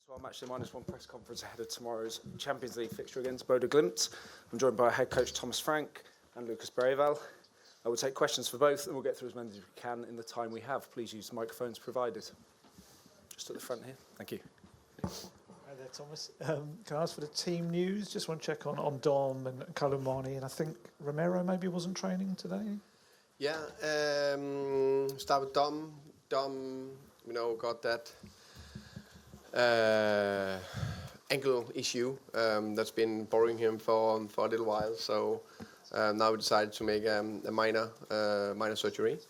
To our match day -1 press conference ahead of tomorrow's Champions League fixture against Bodo Glimt. I'm joined by head coach Thomas Frank and Bergvall. I will take questions for both and we'll get through as many as we can in the time we have. Please use the microphones provided. Just at the front here. Thank you. Hi there, Thomas. Can I ask for the team news? Just want to check on Dom and Colomani, and I think Romero maybe wasn't training today? Yeah, start with Dom. Dom, got that ankle issue that's been bothering him for a little while. So now we decided to make a minor surgery.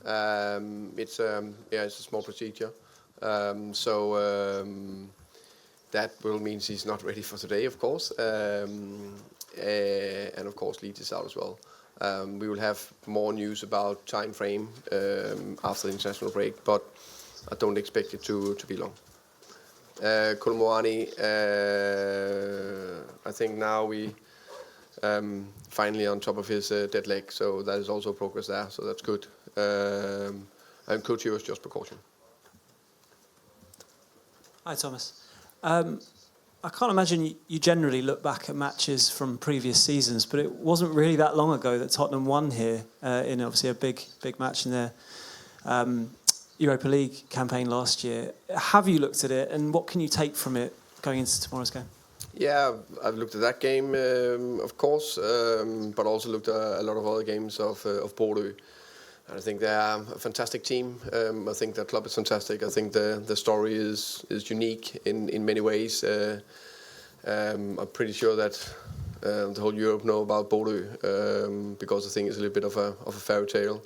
It's a small procedure. That will mean he's not ready for today, of course, and of course Leeds is out as well. We will have more news about time frame after the international break, but I don't expect it to be long. Colomani, I think now we finally on top of his dead leg, so that is also progress there, so that's good. And Coutinho is just precaution. Hi, Thomas. I can't imagine you generally look back at matches from previous seasons, but it wasn't really that long ago that Tottenham won here in obviously a big match in their Europa League campaign last year. Have you looked at it, and what can you take from it going into tomorrow's game? Yeah, I've looked at that game, of course, but also looked at a lot of other games of Bodo. And I think they are a fantastic team. I think their club is fantastic. I think the story is unique in many ways. I'm pretty sure that the whole Europe know about Bodo because I think it's a little bit of a fairy tale.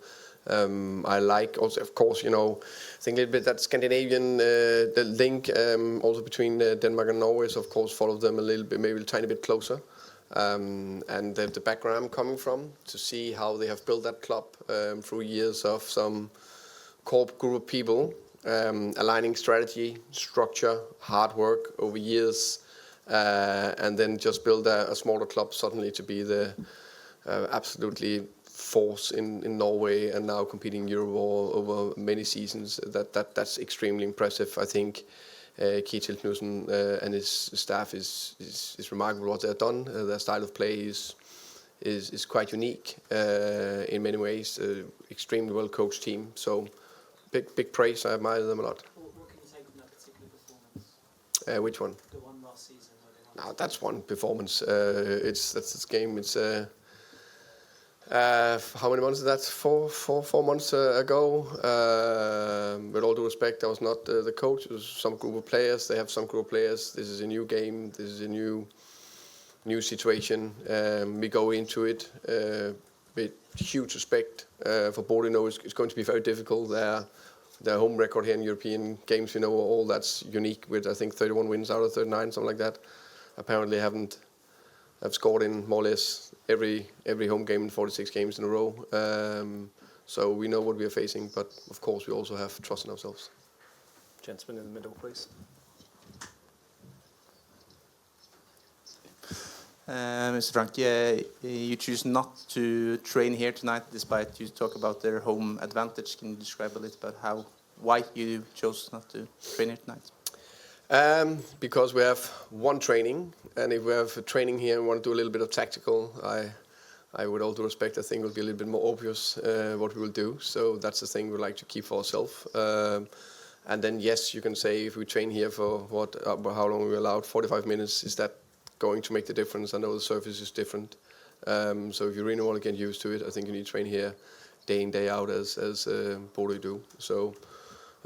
I like also, of course, I think a little bit that Scandinavian the link also between Denmark and Norway is of course follow them a little bit, maybe a tiny bit closer. And the background I'm coming from, to see how they have built that club through years of some core group of people, aligning strategy, structure, hard work over years, and then just build a smaller club suddenly to be the absolutely force in Norway and now competing in Europe over many seasons. That's extremely impressive. I think Kjetil Knudsen and his staff is remarkable what they've done. Their style of play is quite unique in many ways. Extremely well coached team. So big praise. I admire them a lot. What can you take from that particular performance? Which one? The one last season. No, that's one performance. That's this game. It's how many months is that? Four months ago. With all due respect, I was not the coach. It was some group of players. They have some group of players. This is a new game. This is a new situation. We go into it with huge respect for Bodo. It's going to be very difficult. Their home record here in European games, all that's unique with I think 31 wins out of 39, something like that. Apparently have scored in more or less every home game in 46 games in a row. So we know what we are facing, but of course we also have trust in ourselves. Gentleman in the middle, please. Mr. Frank, you choose not to train here tonight despite you talk about their home advantage. Can you describe a little about why you chose not to train here tonight? Because we have one training, and if we have a training here and want to do a little bit of tactical, I would all due respect, I think it will be a little bit more obvious what we will do. So that's the thing we like to keep for ourselves. And then yes, you can say if we train here for how long we allowed, 45 minutes, is that going to make the difference? I know the surface is different. So if you really want to get used to it, I think you need to train here day in, day out as Bodo do. So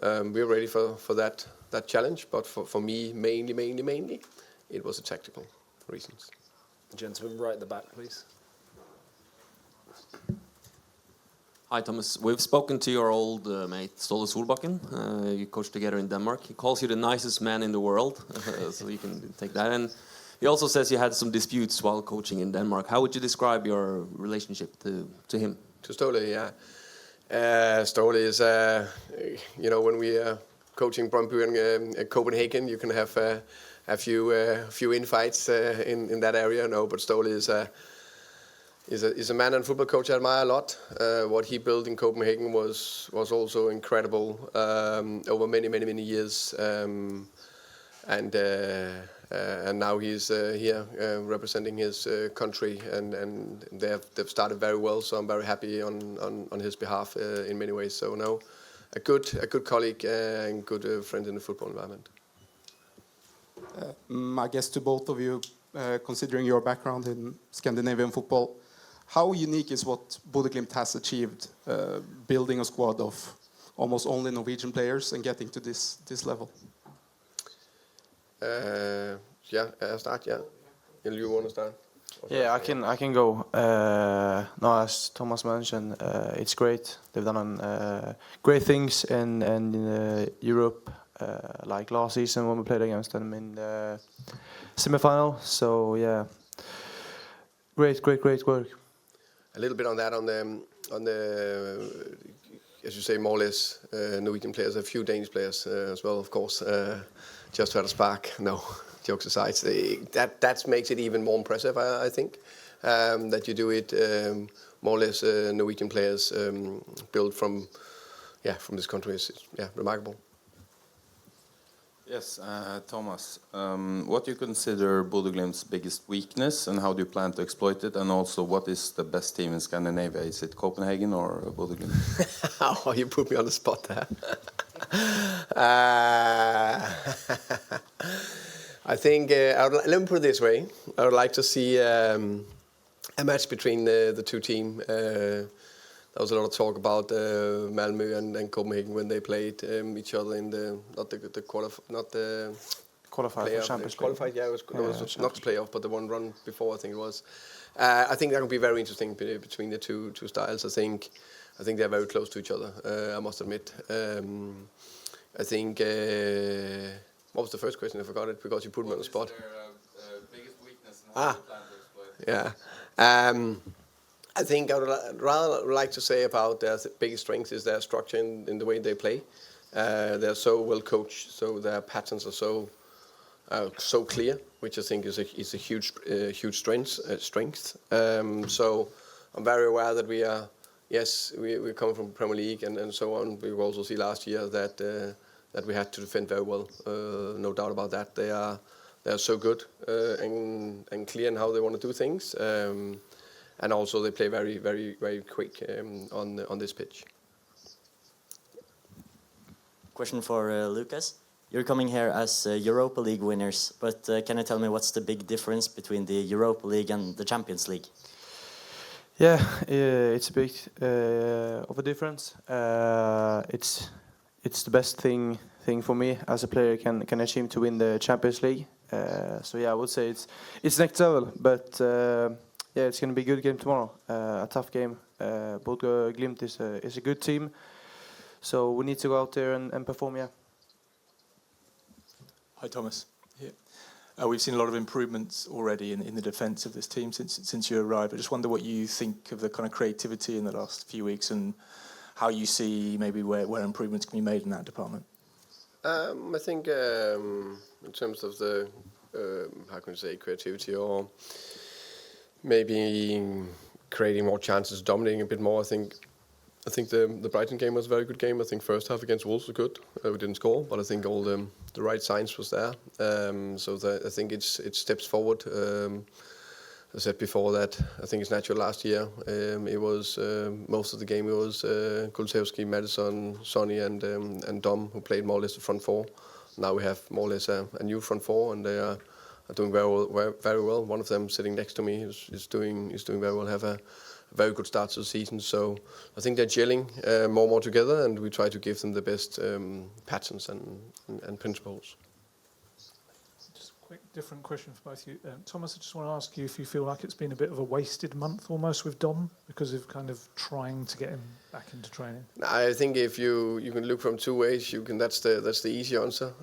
we're ready for that challenge, but for me, mainly, it was a tactical reasons. Gentleman right at the back, please. Hi, Thomas. We've spoken to your old mate, Ståle Solbakken. You coached together in Denmark. He calls you the nicest man in the world, so you can take that. And he also says you had some disputes while coaching in Denmark. How would you describe your relationship to him? To Ståle, yeah. Ståle is, when we are coaching Brøndby and Copenhagen, you can have a few infights in that area. No, but Ståle is a man and football coach I admire a lot. What he built in Copenhagen was also incredible over many years. and now he's here representing his country, and they've started very well. So I'm very happy on his behalf in many ways. So no, a good colleague and good friend in the football environment. I guess to both of you, considering your background in Scandinavian football, how unique is what Bodo Glimt has achieved, building a squad of almost only Norwegian players and getting to this level? Yeah, I'll start. Yeah, you want to start? Yeah, I can go. No, as Thomas mentioned, it's great. They've done great things in Europe, like last season when we played against them in the semi-final. So yeah, great work. A little bit on that, on the as you say, more or less Norwegian players, a few Danish players as well, of course. Just to have a spark. No, jokes aside, that makes it even more impressive, I think, that you do it more or less Norwegian players built from this country is remarkable. Yes, Thomas, what do you consider Bodo Glimt's biggest weakness, and how do you plan to exploit it? And also, what is the best team in Scandinavia? Is it Copenhagen or Bodo Glimt? Oh, you put me on the spot there. I think let me put it this way. I would like to see a match between the two teams. There was a lot of talk about Malmö and Copenhagen when they played each other in the Qualified for Champions League. Qualified, yeah, it was not the playoff, but the one run before, I think it was. I think that would be very interesting between the two styles. I think they're very close to each other. I must admit. I think. What was the first question? I forgot it because you put me on the spot. What is their biggest weakness, and how do you plan to exploit it? Yeah. I think I would rather like to say about their biggest strength is their structure in the way they play. They're so well coached, so their patterns are so clear, which I think is a huge strength. So I'm very aware that we're coming from Premier League and so on. We also see last year that we had to defend very well. No doubt about that. They are so good and clear in how they want to do things. And also they play very, very, very quick on this pitch. Question for Lucas. You're coming here as Europa League winners, but can you tell me what's the big difference between the Europa League and the Champions League? Yeah, it's a big of a difference. It's the best thing for me as a player can achieve to win the Champions League. So yeah, I would say it's next level, but. Yeah, it's going to be a good game tomorrow. A tough game. Bodo Glimt is a good team, so we need to go out there and perform. Yeah. Hi, Thomas. Yeah. We've seen a lot of improvements already in the defence of this team since you arrived. I just wonder what you think of the kind of creativity in the last few weeks and how you see maybe where improvements can be made in that department. I think in terms of the how can you say creativity or maybe creating more chances, dominating a bit more. I think the Brighton game was a very good game. I think first half against Wolves was good. We didn't score, but I think all the right signs was there. I think it's steps forward. I said before that I think it's natural. Last year it was most of the game. It was Kulusevski, Maddison, Sonny, and Dom who played more or less the front four. Now we have more or less a new front four, and they are doing very well. One of them sitting next to me is doing very well. Have a very good start to the season. So I think they're gelling more together, and we try to give them the best patterns and principles. Just a quick different question for both of you. Thomas, I just want to ask you if you feel like it's been a bit of a wasted month almost with Dom because of kind of trying to get him back into training. I think if you can look from two ways, that's the easy answer,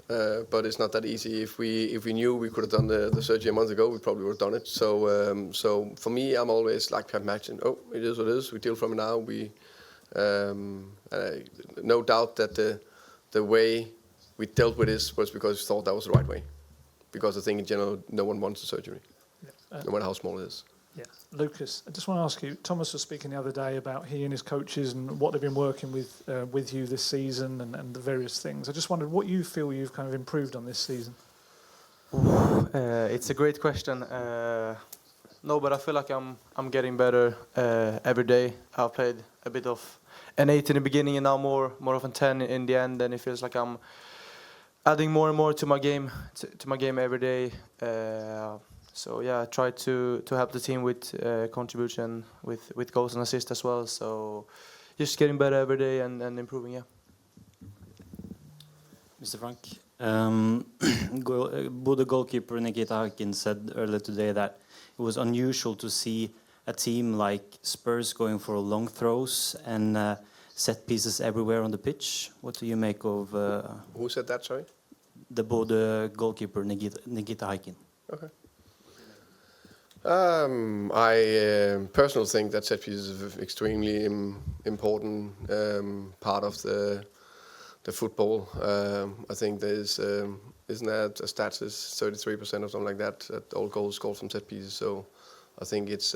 but it's not that easy. If we knew we could have done the surgery a month ago, we probably would have done it. So for me, I'm always like imagining, it is what it is. We deal from it now. We no doubt that the way we dealt with this was because we thought that was the right way. Because I think in general, no one wants the surgery, no matter how small it is. Yeah, Lucas, I just want to ask you, Thomas was speaking the other day about he and his coaches and what they've been working with you this season and the various things. I just wondered what you feel you've kind of improved on this season. It's a great question. No, but I feel like I'm getting better every day. I've played a bit of an 8 in the beginning and now more of a 10 in the end, and it feels like I'm adding more and more to my game every day. So yeah, I try to help the team with contribution with goals and assists as well. So just getting better every day and improving. Yeah. Mr. Frank, Bodo goalkeeper Nikita Hakin said earlier today that it was unusual to see a team like Spurs going for long throws and set pieces everywhere on the pitch. What do you make of Who said that, sorry? the Bodo goalkeeper Nikita Hakin? Okay. I personally think that set piece is an extremely important part of the football. I think there's isn't that a stat is 33% or something like that all goals scored from set pieces. So I think it's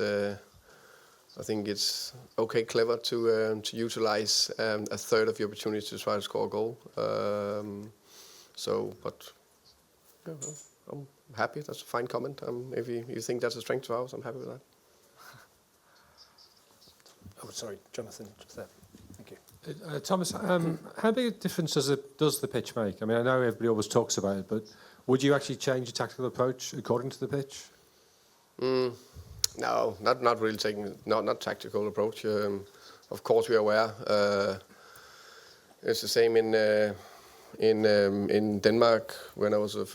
okay, clever to utilize a third of your opportunity to try to score a goal. But yeah, well, I'm happy. That's a fine comment. If you think that's a strength of ours, I'm happy with that. Oh, sorry, Jonathan, just there. Thank you. Thomas, how big a difference does the pitch make? I mean, I know everybody always talks about it, but would you actually change your tactical approach according to the pitch? No, not really not tactical approach. Of course, we are aware. It's the same in Denmark when I was a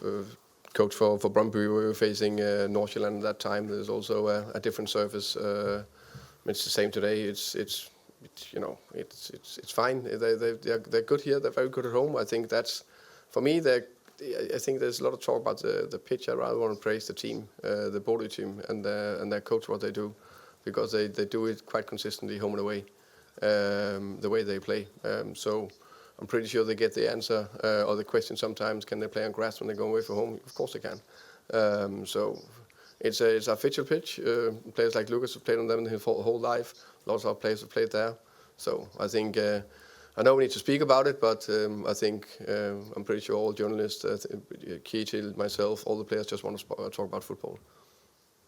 coach for Brøndby. We were facing Nordsjælland at that time. There's also a different surface. It's the same today. It's fine. They're good here. They're very good at home. I think that's, for me, I think there's a lot of talk about the pitch. I rather want to praise the team, the Bodo team, and their coach, what they do, because they do it quite consistently home and away, the way they play. So I'm pretty sure they get the answer or the question sometimes: can they play on grass when they go away from home? Of course they can. So it's a official pitch. Players like Lucas have played on them his whole life. Lots of players have played there. So I think. I know we need to speak about it, but I think I'm pretty sure all journalists, Kjetil, myself, all the players just want to talk about football.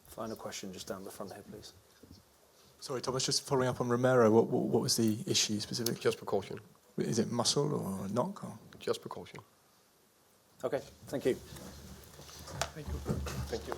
Final question, just down the front here, please. Sorry, Thomas, just following up on Romero, what was the issue specifically? Just precaution. Is it muscle or knock? Or? Just precaution. Okay, thank you. Thank you. Thank you.